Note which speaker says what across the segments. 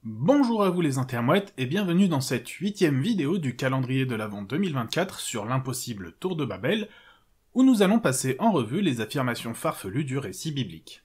Speaker 1: Bonjour à vous les intermouettes et bienvenue dans cette 8e vidéo du calendrier de l'Avent 2024 sur l'impossible Tour de Babel, où nous allons passer en revue les affirmations farfelues du récit biblique.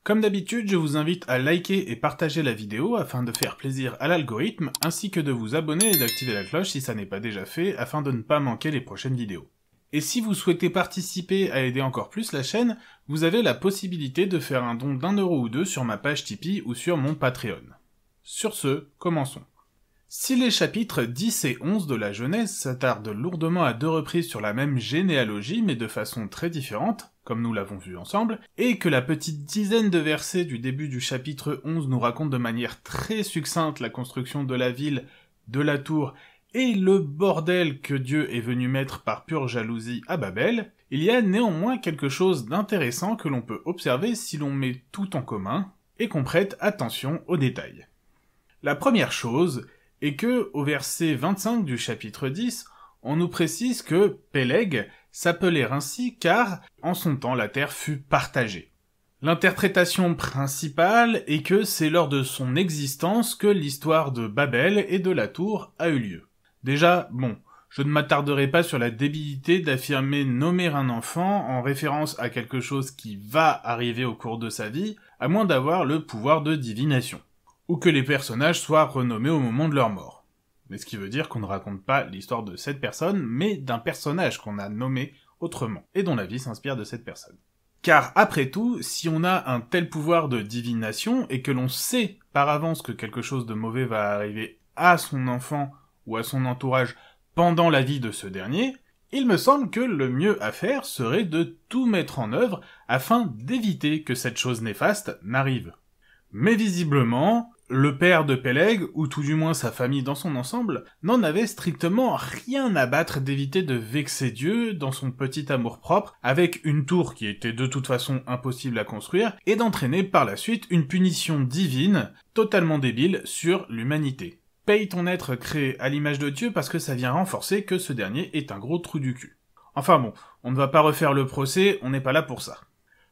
Speaker 1: Comme d'habitude, je vous invite à liker et partager la vidéo afin de faire plaisir à l'algorithme, ainsi que de vous abonner et d'activer la cloche si ça n'est pas déjà fait, afin de ne pas manquer les prochaines vidéos. Et si vous souhaitez participer à aider encore plus la chaîne, vous avez la possibilité de faire un don d'1 euro ou 2 sur ma page Tipeee ou sur mon Patreon. Sur ce, commençons. Si les chapitres 10 et 11 de la Genèse s'attardent lourdement à 2 reprises sur la même généalogie mais de façon très différente, comme nous l'avons vu ensemble, et que la petite dizaine de versets du début du chapitre 11 nous racontent de manière très succincte la construction de la ville, de la tour, et le bordel que Dieu est venu mettre par pure jalousie à Babel, il y a néanmoins quelque chose d'intéressant que l'on peut observer si l'on met tout en commun, et qu'on prête attention aux détails. La première chose est que, au verset 25 du chapitre 10, on nous précise que Péleg s'appelait ainsi car, en son temps, la terre fut partagée. L'interprétation principale est que c'est lors de son existence que l'histoire de Babel et de la tour a eu lieu. Déjà, je ne m'attarderai pas sur la débilité d'affirmer nommer un enfant en référence à quelque chose qui va arriver au cours de sa vie, à moins d'avoir le pouvoir de divination, ou que les personnages soient renommés au moment de leur mort. Mais ce qui veut dire qu'on ne raconte pas l'histoire de cette personne, mais d'un personnage qu'on a nommé autrement, et dont la vie s'inspire de cette personne. Car après tout, si on a un tel pouvoir de divination, et que l'on sait par avance que quelque chose de mauvais va arriver à son enfant ou à son entourage pendant la vie de ce dernier, il me semble que le mieux à faire serait de tout mettre en œuvre afin d'éviter que cette chose néfaste n'arrive. Mais visiblement, le père de Péleg, ou tout du moins sa famille dans son ensemble, n'en avait strictement rien à battre d'éviter de vexer Dieu dans son petit amour-propre, avec une tour qui était de toute façon impossible à construire, et d'entraîner par la suite une punition divine, totalement débile, sur l'humanité. Paye ton être créé à l'image de Dieu parce que ça vient renforcer que ce dernier est un gros trou du cul. Enfin on ne va pas refaire le procès, on n'est pas là pour ça.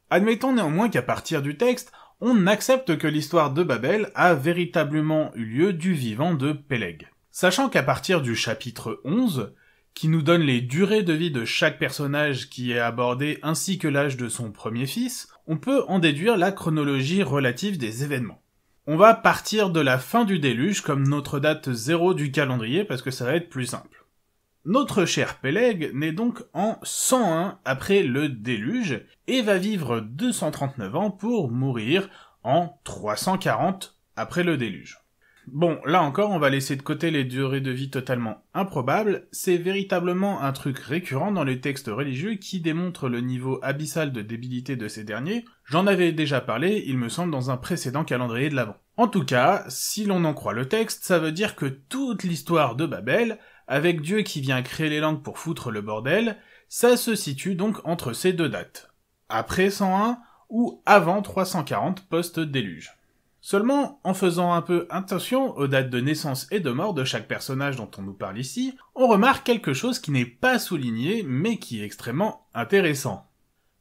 Speaker 1: Admettons néanmoins qu'à partir du texte, on accepte que l'histoire de Babel a véritablement eu lieu du vivant de Péleg. Sachant qu'à partir du chapitre 11, qui nous donne les durées de vie de chaque personnage qui est abordé ainsi que l'âge de son premier fils, on peut en déduire la chronologie relative des événements. On va partir de la fin du déluge comme notre date 0 du calendrier parce que ça va être plus simple. Notre cher Péleg naît donc en 101 après le déluge, et va vivre 239 ans pour mourir en 340 après le déluge. Bon, là encore, on va laisser de côté les durées de vie totalement improbables, c'est véritablement un truc récurrent dans les textes religieux qui démontre le niveau abyssal de débilité de ces derniers, j'en avais déjà parlé, il me semble, dans un précédent calendrier de l'Avent. En tout cas, si l'on en croit le texte, ça veut dire que toute l'histoire de Babel, avec Dieu qui vient créer les langues pour foutre le bordel, ça se situe donc entre ces deux dates. Après 101 ou avant 340 post-déluge. Seulement, en faisant un peu attention aux dates de naissance et de mort de chaque personnage dont on nous parle ici, on remarque quelque chose qui n'est pas souligné, mais qui est extrêmement intéressant.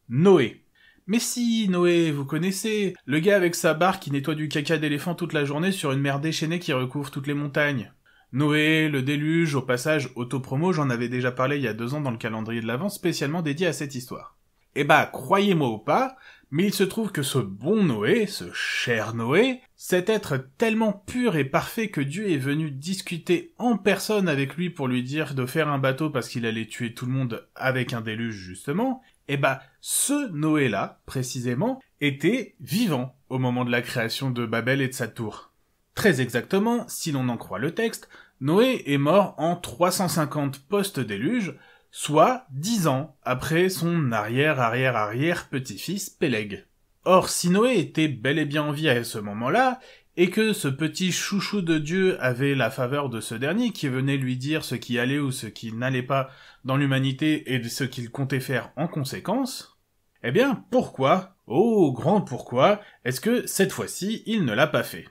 Speaker 1: Noé. Mais si, Noé, vous connaissez, le gars avec sa barque qui nettoie du caca d'éléphant toute la journée sur une mer déchaînée qui recouvre toutes les montagnes. Noé, le déluge, au passage, autopromo, j'en avais déjà parlé il y a 2 ans dans le calendrier de l'Avent spécialement dédié à cette histoire. Eh bah, croyez-moi ou pas, mais il se trouve que ce bon Noé, ce cher Noé, cet être tellement pur et parfait que Dieu est venu discuter en personne avec lui pour lui dire de faire un bateau parce qu'il allait tuer tout le monde avec un déluge justement, eh bah, ce Noé-là, précisément, était vivant au moment de la création de Babel et de sa tour. Très exactement, si l'on en croit le texte, Noé est mort en 350 post-déluge, soit 10 ans après son arrière-arrière-arrière-petit-fils Péleg. Or, si Noé était bel et bien en vie à ce moment-là, et que ce petit chouchou de Dieu avait la faveur de ce dernier qui venait lui dire ce qui allait ou ce qui n'allait pas dans l'humanité et ce qu'il comptait faire en conséquence, eh bien, pourquoi, oh grand pourquoi, est-ce que cette fois-ci il ne l'a pas fait ?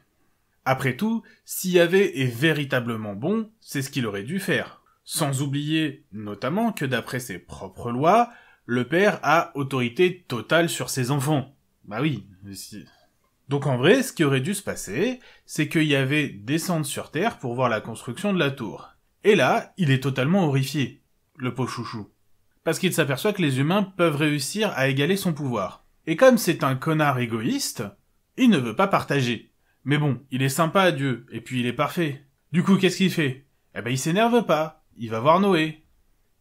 Speaker 1: Après tout, si Yahvé est véritablement bon, c'est ce qu'il aurait dû faire. Sans oublier, notamment, que d'après ses propres lois, le père a autorité totale sur ses enfants. Bah oui, Donc en vrai, ce qui aurait dû se passer, c'est qu'il y avait descendre sur Terre pour voir la construction de la tour. Et là, il est totalement horrifié, le pauvre chouchou. Parce qu'il s'aperçoit que les humains peuvent réussir à égaler son pouvoir. Et comme c'est un connard égoïste, il ne veut pas partager. Mais bon, il est sympa à Dieu, et puis il est parfait. Du coup, qu'est-ce qu'il fait? Eh ben il s'énerve pas, il va voir Noé.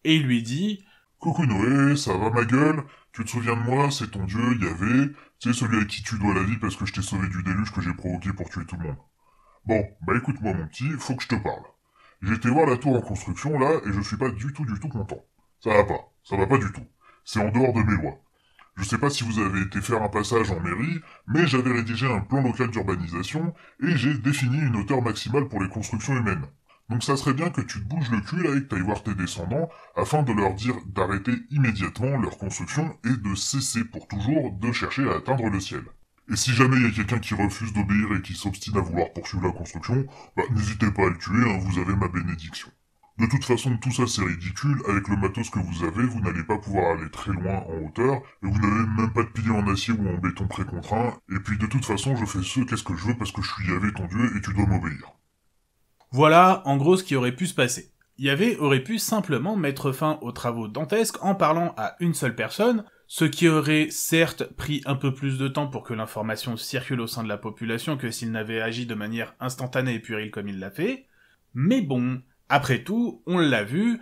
Speaker 1: Et il lui dit...
Speaker 2: Coucou Noé, ça va ma gueule? Tu te souviens de moi, c'est ton dieu, Yahvé, c'est celui à qui tu dois la vie parce que je t'ai sauvé du déluge que j'ai provoqué pour tuer tout le monde. Bon, bah écoute-moi mon petit, faut que je te parle. J'ai été voir la tour en construction là, et je suis pas du tout content. Ça va pas du tout. C'est en dehors de mes lois. Je sais pas si vous avez été faire un passage en mairie, mais j'avais rédigé un plan local d'urbanisation, et j'ai défini une hauteur maximale pour les constructions humaines. Donc ça serait bien que tu te bouges le cul là et que t'ailles voir tes descendants, afin de leur dire d'arrêter immédiatement leur construction et de cesser pour toujours de chercher à atteindre le ciel. Et si jamais il y a quelqu'un qui refuse d'obéir et qui s'obstine à vouloir poursuivre la construction, bah n'hésitez pas à le tuer, hein, vous avez ma bénédiction. De toute façon, tout ça c'est ridicule, avec le matos que vous avez, vous n'allez pas pouvoir aller très loin en hauteur, et vous n'avez même pas de piliers en acier ou en béton précontraint, et puis de toute façon je fais qu'est-ce que je veux parce que je suis Yahvé ton dieu et tu dois m'obéir.
Speaker 1: Voilà, en gros, ce qui aurait pu se passer. Yahvé aurait pu simplement mettre fin aux travaux dantesques en parlant à une seule personne, ce qui aurait certes pris un peu plus de temps pour que l'information circule au sein de la population que s'il n'avait agi de manière instantanée et puérile comme il l'a fait, mais bon, après tout, on l'a vu,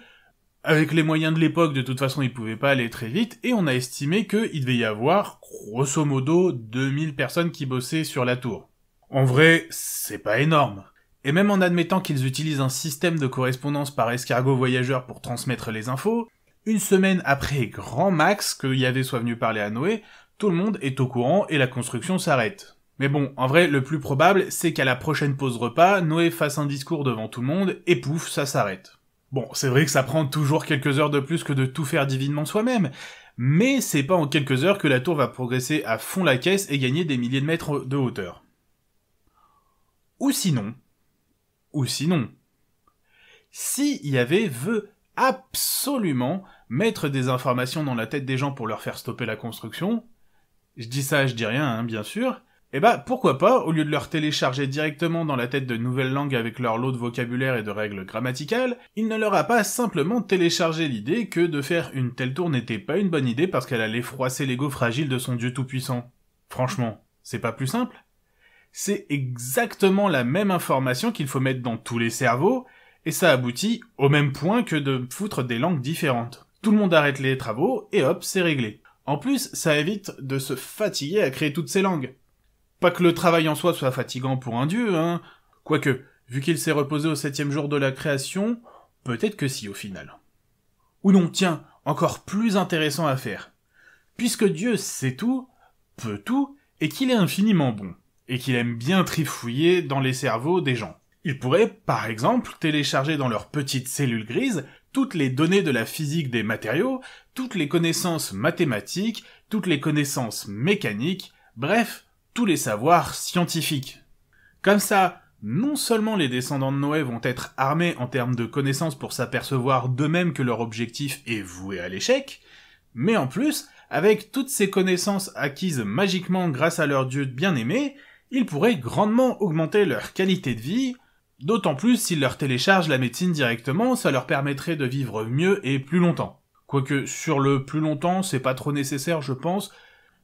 Speaker 1: avec les moyens de l'époque, de toute façon, il pouvait pas aller très vite, et on a estimé qu'il devait y avoir, grosso modo, 2000 personnes qui bossaient sur la tour. En vrai, c'est pas énorme. Et même en admettant qu'ils utilisent un système de correspondance par escargot voyageur pour transmettre les infos, une semaine après grand max que Yahvé soit venu parler à Noé, tout le monde est au courant et la construction s'arrête. Mais bon, en vrai, le plus probable, c'est qu'à la prochaine pause repas, Noé fasse un discours devant tout le monde, et pouf, ça s'arrête. Bon, c'est vrai que ça prend toujours quelques heures de plus que de tout faire divinement soi-même, mais c'est pas en quelques heures que la tour va progresser à fond la caisse et gagner des milliers de mètres de hauteur. Ou sinon, si Yahvé veut absolument mettre des informations dans la tête des gens pour leur faire stopper la construction, je dis ça, je dis rien, hein, bien sûr, et bah pourquoi pas, au lieu de leur télécharger directement dans la tête de nouvelles langues avec leur lot de vocabulaire et de règles grammaticales, il ne leur a pas simplement téléchargé l'idée que de faire une telle tour n'était pas une bonne idée parce qu'elle allait froisser l'ego fragile de son dieu tout-puissant. Franchement, c'est pas plus simple? C'est exactement la même information qu'il faut mettre dans tous les cerveaux, et ça aboutit au même point que de foutre des langues différentes. Tout le monde arrête les travaux, et hop, c'est réglé. En plus, ça évite de se fatiguer à créer toutes ces langues. Pas que le travail en soi soit fatigant pour un dieu, hein. Quoique, vu qu'il s'est reposé au 7e jour de la création, peut-être que si au final. Ou non, tiens, encore plus intéressant à faire. Puisque Dieu sait tout, peut tout, et qu'il est infiniment bon, et qu'il aime bien trifouiller dans les cerveaux des gens. Il pourrait, par exemple, télécharger dans leurs petites cellules grises toutes les données de la physique des matériaux, toutes les connaissances mathématiques, toutes les connaissances mécaniques, bref, tous les savoirs scientifiques. Comme ça, non seulement les descendants de Noé vont être armés en termes de connaissances pour s'apercevoir d'eux-mêmes que leur objectif est voué à l'échec, mais en plus, avec toutes ces connaissances acquises magiquement grâce à leur dieu bien-aimé, ils pourraient grandement augmenter leur qualité de vie, d'autant plus s'ils leur téléchargent la médecine directement, ça leur permettrait de vivre mieux et plus longtemps. Quoique sur le plus longtemps, c'est pas trop nécessaire je pense,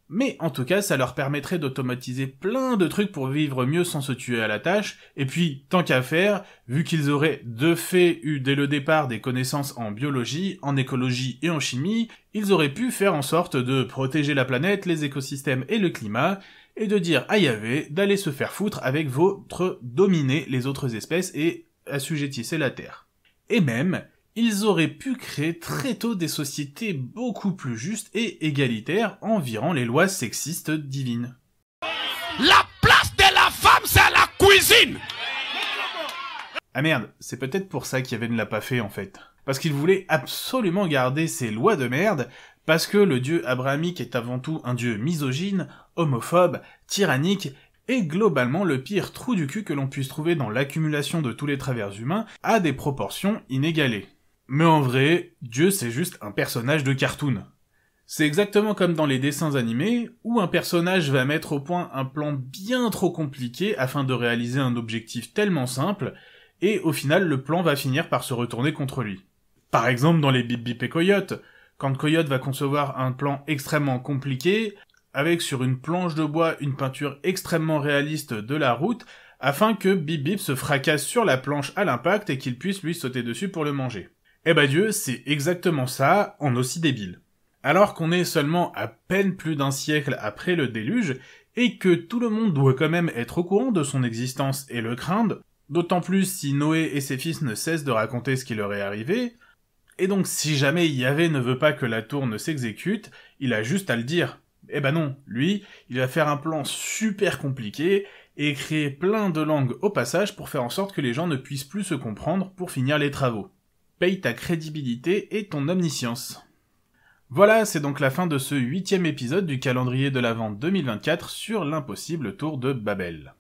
Speaker 1: mais en tout cas ça leur permettrait d'automatiser plein de trucs pour vivre mieux sans se tuer à la tâche, et puis tant qu'à faire, vu qu'ils auraient de fait eu dès le départ des connaissances en biologie, en écologie et en chimie, ils auraient pu faire en sorte de protéger la planète, les écosystèmes et le climat, et de dire à Yahvé d'aller se faire foutre avec votre dominer les autres espèces et assujettissez la Terre. Et même, ils auraient pu créer très tôt des sociétés beaucoup plus justes et égalitaires en virant les lois sexistes divines.
Speaker 3: La place de la femme, c'est la cuisine!
Speaker 1: Ah merde, c'est peut-être pour ça qu'Yahvé ne l'a pas fait en fait. Parce qu'il voulait absolument garder ces lois de merde, parce que le dieu abrahamique est avant tout un dieu misogyne, homophobe, tyrannique, et globalement le pire trou du cul que l'on puisse trouver dans l'accumulation de tous les travers humains à des proportions inégalées. Mais en vrai, Dieu c'est juste un personnage de cartoon. C'est exactement comme dans les dessins animés, où un personnage va mettre au point un plan bien trop compliqué afin de réaliser un objectif tellement simple, et au final le plan va finir par se retourner contre lui. Par exemple dans les Bip Bip et Coyote, quand Coyote va concevoir un plan extrêmement compliqué, avec sur une planche de bois une peinture extrêmement réaliste de la route, afin que Bip Bip se fracasse sur la planche à l'impact et qu'il puisse lui sauter dessus pour le manger. Eh ben Dieu, c'est exactement ça, en aussi débile. Alors qu'on est seulement à peine plus d'un siècle après le déluge, et que tout le monde doit quand même être au courant de son existence et le craindre, d'autant plus si Noé et ses fils ne cessent de raconter ce qui leur est arrivé, et donc si jamais Yahvé ne veut pas que la tour ne s'exécute, il a juste à le dire. Eh ben non, lui, il va faire un plan super compliqué, et créer plein de langues au passage pour faire en sorte que les gens ne puissent plus se comprendre pour finir les travaux. Paye ta crédibilité et ton omniscience. Voilà, c'est donc la fin de ce 8e épisode du calendrier de l'Avent 2024 sur l'impossible tour de Babel.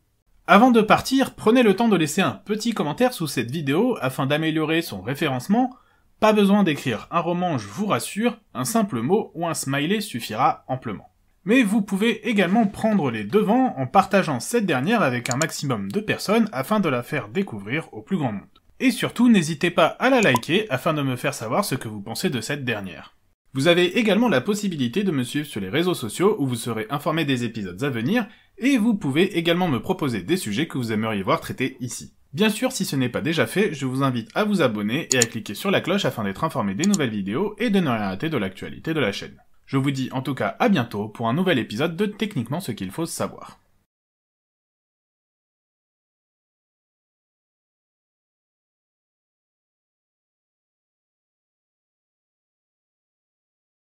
Speaker 1: Avant de partir, prenez le temps de laisser un petit commentaire sous cette vidéo afin d'améliorer son référencement. Pas besoin d'écrire un roman, je vous rassure, un simple mot ou un smiley suffira amplement. Mais vous pouvez également prendre les devants en partageant cette dernière avec un maximum de personnes afin de la faire découvrir au plus grand monde. Et surtout, n'hésitez pas à la liker afin de me faire savoir ce que vous pensez de cette dernière. Vous avez également la possibilité de me suivre sur les réseaux sociaux où vous serez informé des épisodes à venir, et vous pouvez également me proposer des sujets que vous aimeriez voir traités ici. Bien sûr, si ce n'est pas déjà fait, je vous invite à vous abonner et à cliquer sur la cloche afin d'être informé des nouvelles vidéos et de ne rien rater de l'actualité de la chaîne. Je vous dis en tout cas à bientôt pour un nouvel épisode de Techniquement ce qu'il faut savoir.